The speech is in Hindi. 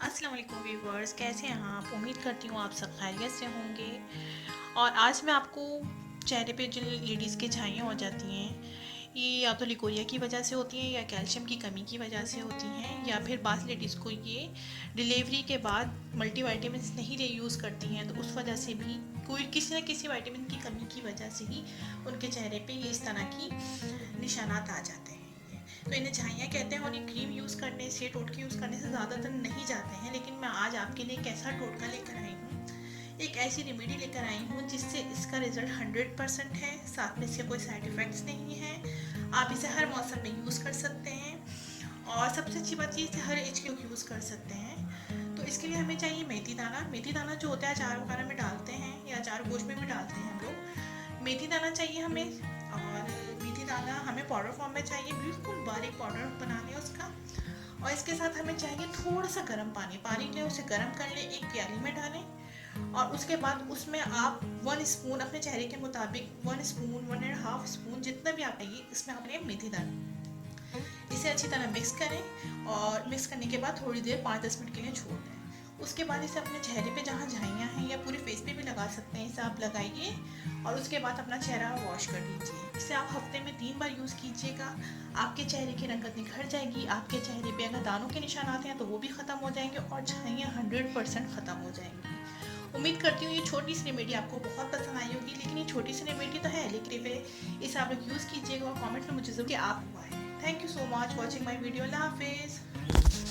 अस्सलाम वालेकुम व्यूवर्स, कैसे हैं आप। उम्मीद करती हूँ आप सब खैरियत से होंगे। और आज मैं आपको चेहरे पे जो लेडीज़ की झाइयाँ हो जाती हैं, ये या तो लिकोरिया की वजह से होती हैं या कैल्शियम की कमी की वजह से होती हैं, या फिर बास लेडीज़ को ये डिलीवरी के बाद मल्टीविटामिन्स नहीं ले यूज़ करती हैं तो उस वजह से भी कोई किसी न किसी विटामिन की कमी की वजह से ही उनके चेहरे पे ये इस तरह की निशानात आ जाते हैं। तो इन्हें झाइयाँ कहते हैं और ये क्रीम यूज़ करने से, टोटके यूज़ करने से ज़्यादातर नहीं जाते हैं। लेकिन मैं आज आपके लिए एक ऐसा टोटका लेकर आई हूँ, एक ऐसी रेमेडी लेकर आई हूँ जिससे इसका रिजल्ट 100% है, साथ में इसके कोई साइड इफ़ेक्ट्स नहीं है। आप इसे हर मौसम में यूज़ कर सकते हैं और सबसे अच्छी बात ये इसे हर एज के लोग यूज़ कर सकते हैं। तो इसके लिए हमें चाहिए मेथी दाना। मेथी दाना जो होता है अचार वगैरह में डालते हैं या अचार गोश्त में भी डालते हैं हम लोग। मेथी दाना चाहिए हमें, और मेथी दाना हमें पाउडर फॉर्म में चाहिए, बिल्कुल बारीक पाउडर बना लें उसका। और इसके साथ हमें चाहिए थोड़ा सा गर्म पानी। पानी लें, उसे गर्म कर लें, एक प्याली में डालें और उसके बाद उसमें आप 1 स्पून अपने चेहरे के मुताबिक 1 स्पून 1.5 स्पून जितना भी आप लेंगे इसमें आपने मेथी दाना, इसे अच्छी तरह मिक्स करें और मिक्स करने के बाद थोड़ी देर 5-10 मिनट के लिए छोड़ दें। उसके बाद इसे अपने चेहरे पे जहाँ झाइयाँ हैं या पूरे फेस पे भी लगा सकते हैं, इसे आप लगाइए और उसके बाद अपना चेहरा वॉश कर लीजिए। इसे आप हफ्ते में 3 बार यूज़ कीजिएगा। आपके चेहरे की रंगत निखर जाएगी, आपके चेहरे पे अगर दानों के निशान आते हैं तो वो भी ख़त्म हो जाएंगे और झाइयाँ 100% ख़त्म हो जाएंगी। उम्मीद करती हूँ ये छोटी सी रेमेडी आपको बहुत पसंद आई होगी। लेकिन ये छोटी सी रेमेडी तो है, लेकिन इसे आप लोग यूज़ कीजिएगा और कमेंट में मुझे ज़रूर कि आप हुआ है। Thank you so much watching my video. अल्लाह हाफिज़।